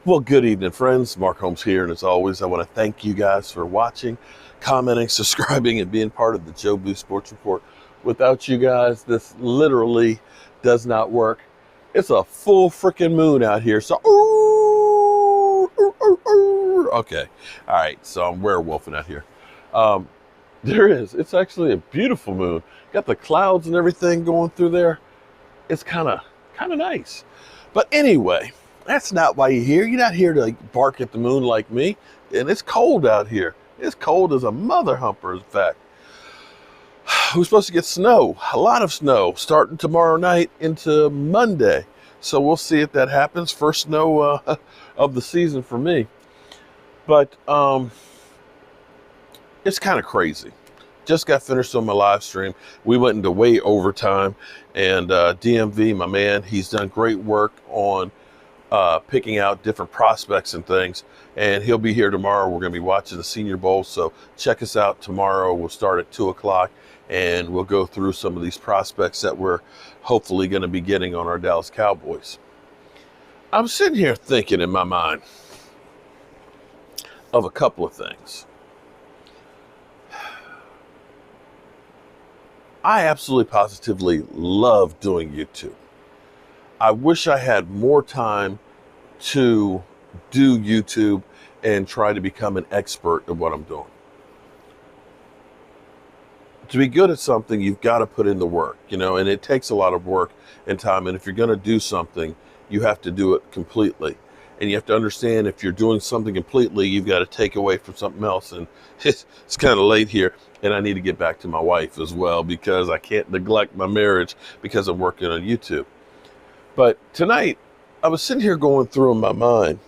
Well, good evening, friends. Mark Holmes here, and as always, I want to thank you guys for watching, commenting, subscribing, and being part of the Joe Boo Sports Report. Without you guys, this literally does not work. It's a full freaking moon out here, so okay, all right. So I'm werewolfing out here. There is. It's actually a beautiful moon. Got the clouds and everything going through there. It's kind of nice. But anyway, that's not why you're here. You're not here to bark at the moon like me. And it's cold out here. It's cold as a mother humper, in fact. We're supposed to get snow, a lot of snow, starting tomorrow night into Monday. So we'll see if that happens. First snow of the season for me. But it's kind of crazy. Just got finished on my live stream. We went into way overtime, and DMV, my man, he's done great work on picking out different prospects and things, and he'll be here tomorrow. We're going to be watching the Senior Bowl, so check us out tomorrow. We'll start at 2 o'clock, and we'll go through some of these prospects that we're hopefully going to be getting on our Dallas Cowboys. I'm sitting here thinking in my mind of a couple of things. I absolutely positively love doing YouTube. I wish I had more time to do YouTube and try to become an expert at what I'm doing. To be good at something, you've got to put in the work, and it takes a lot of work and time. And if you're going to do something, you have to do it completely. And you have to understand if you're doing something completely, you've got to take away from something else. And it's kind of late here. And I need to get back to my wife as well, because I can't neglect my marriage because I'm working on YouTube. But tonight, I was sitting here going through in my mind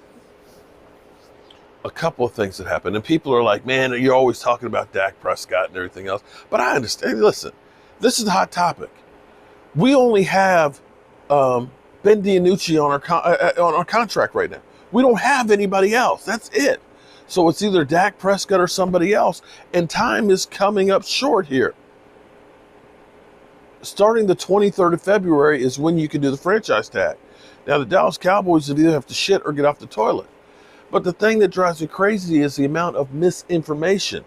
a couple of things that happened. And people are like, man, you're always talking about Dak Prescott and everything else. But I understand. Listen, this is a hot topic. We only have Ben DiNucci on our contract right now. We don't have anybody else. That's it. So it's either Dak Prescott or somebody else, and time is coming up short here. Starting the 23rd of February is when you can do the franchise tag. Now, the Dallas Cowboys either have to shit or get off the toilet. But the thing that drives me crazy is the amount of misinformation.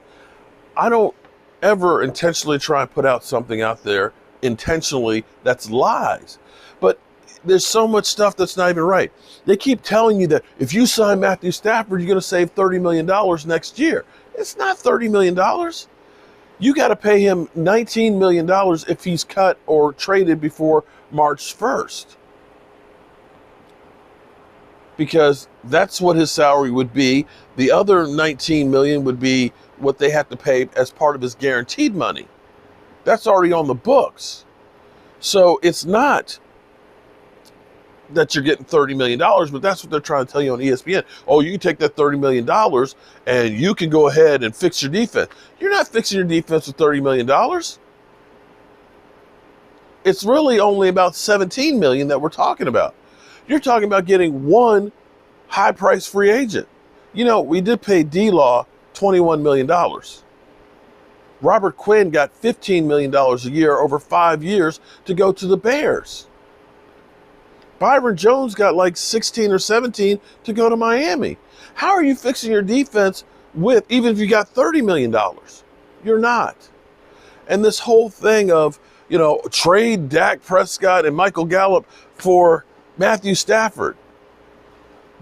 I don't ever intentionally try and put out something out there intentionally that's lies. But there's so much stuff that's not even right. They keep telling you that if you sign Mathew Stafford, you're going to save $30 million next year. It's not $30 million. You got to pay him $19 million if he's cut or traded before March 1st. Because that's what his salary would be. The other $19 million would be what they have to pay as part of his guaranteed money. That's already on the books. So it's not that you're getting $30 million, but that's what they're trying to tell you on ESPN. Oh, you can take that $30 million and you can go ahead and fix your defense. You're not fixing your defense with $30 million. It's really only about $17 million that we're talking about. You're talking about getting one high-priced free agent. We did pay D-Law $21 million. Robert Quinn got $15 million a year over 5 years to go to the Bears. Byron Jones got like 16 or 17 to go to Miami. How are you fixing your defense even if you got $30 million? You're not. And this whole thing of, trade Dak Prescott and Michael Gallup for Mathew Stafford.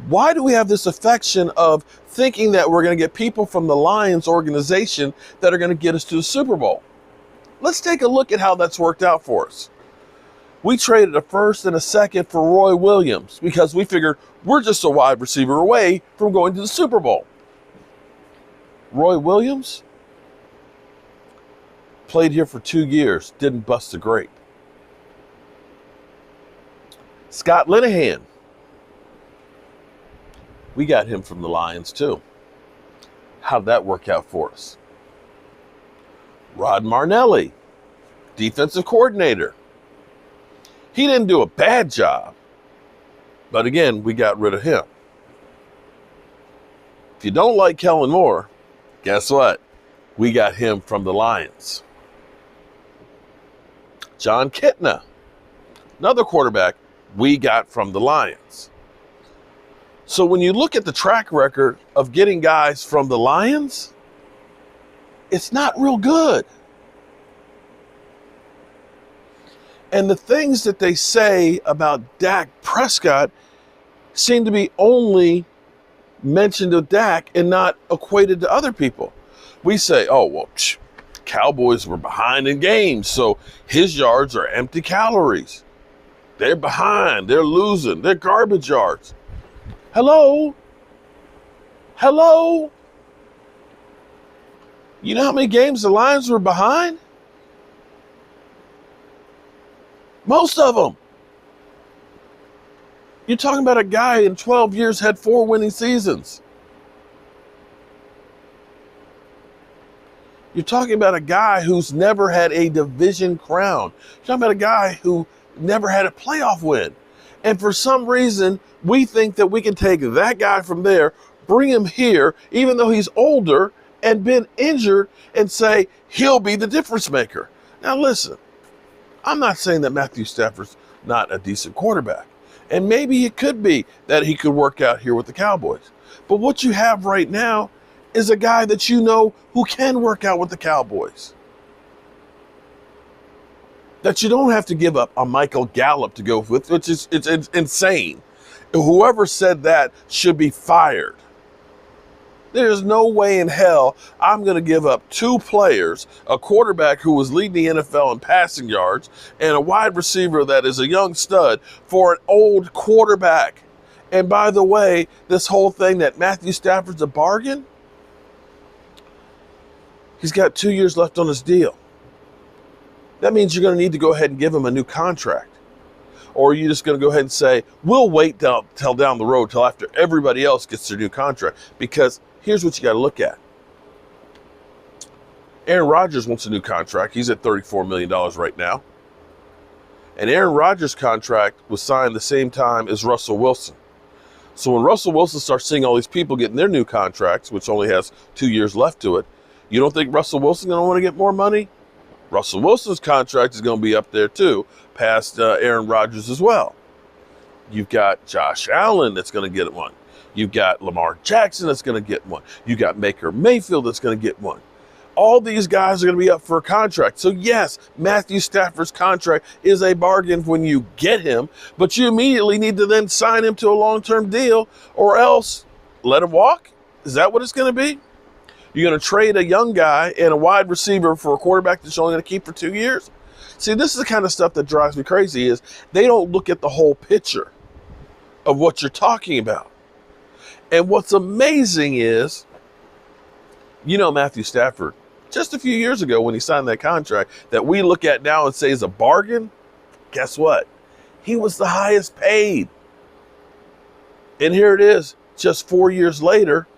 Why do we have this affection of thinking that we're going to get people from the Lions organization that are going to get us to the Super Bowl? Let's take a look at how that's worked out for us. We traded a first and a second for Roy Williams because we figured we're just a wide receiver away from going to the Super Bowl. Roy Williams played here for 2 years, didn't bust a grape. Scott Linehan, we got him from the Lions too. How'd that work out for us? Rod Marnelli, defensive coordinator. He didn't do a bad job, but again, we got rid of him. If you don't like Kellen Moore, guess what? We got him from the Lions. John Kitna, another quarterback we got from the Lions. So when you look at the track record of getting guys from the Lions, it's not real good. And the things that they say about Dak Prescott seem to be only mentioned to Dak and not equated to other people. We say, oh, well, Cowboys were behind in games, so his yards are empty calories. They're behind. They're losing. They're garbage yards. Hello? Hello? You know how many games the Lions were behind? Most of them. You're talking about a guy in 12 years had 4 winning seasons. You're talking about a guy who's never had a division crown. You're talking about a guy who never had a playoff win. And for some reason, we think that we can take that guy from there, bring him here, even though he's older and been injured, and say he'll be the difference maker. Now listen, I'm not saying that Mathew Stafford's not a decent quarterback. And maybe it could be that he could work out here with the Cowboys. But what you have right now is a guy that you know who can work out with the Cowboys. That you don't have to give up a Michael Gallup to go with, which is it's insane. Whoever said that should be fired. There's no way in hell I'm going to give up 2 players, a quarterback who was leading the NFL in passing yards and a wide receiver that is a young stud, for an old quarterback. And by the way, this whole thing that Mathew Stafford's a bargain, he's got 2 years left on his deal. That means you're going to need to go ahead and give him a new contract. Or are you just going to go ahead and say, we'll wait till down the road, till after everybody else gets their new contract? Because here's what you got to look at. Aaron Rodgers wants a new contract. He's at $34 million right now. And Aaron Rodgers' contract was signed the same time as Russell Wilson. So when Russell Wilson starts seeing all these people getting their new contracts, which only has 2 years left to it, you don't think Russell Wilson's going to want to get more money? Russell Wilson's contract is going to be up there too, past Aaron Rodgers as well. You've got Josh Allen that's going to get one. You've got Lamar Jackson that's going to get one. You've got Baker Mayfield that's going to get one. All these guys are going to be up for a contract. So yes, Mathew Stafford's contract is a bargain when you get him, but you immediately need to then sign him to a long-term deal, or else let him walk? Is that what it's going to be? You're going to trade a young guy and a wide receiver for a quarterback that you're only going to keep for 2 years? See, this is the kind of stuff that drives me crazy, is they don't look at the whole picture of what you're talking about. And what's amazing is, Mathew Stafford, just a few years ago when he signed that contract that we look at now and say is a bargain, guess what? He was the highest paid. And here it is, just 4 years later,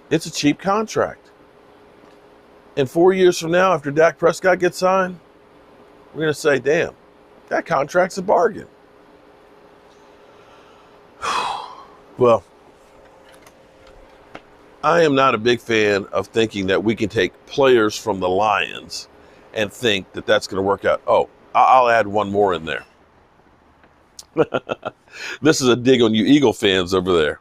it's a cheap contract. And 4 years from now, after Dak Prescott gets signed, we're going to say, damn, that contract's a bargain. Well, I am not a big fan of thinking that we can take players from the Lions and think that that's going to work out. Oh, I'll add one more in there. This is a dig on you Eagle fans over there.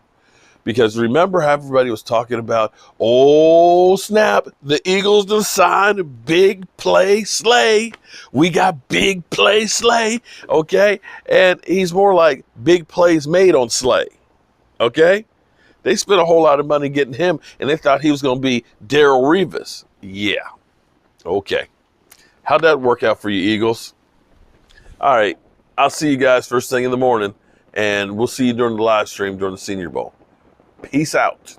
Because remember how everybody was talking about, oh, snap, the Eagles done signed Big Play Slay. We got Big Play Slay, okay? And he's more like big plays made on Slay, okay? They spent a whole lot of money getting him, and they thought he was going to be Darrelle Revis. Yeah, okay. How'd that work out for you, Eagles? All right, I'll see you guys first thing in the morning, and we'll see you during the live stream during the Senior Bowl. Peace out.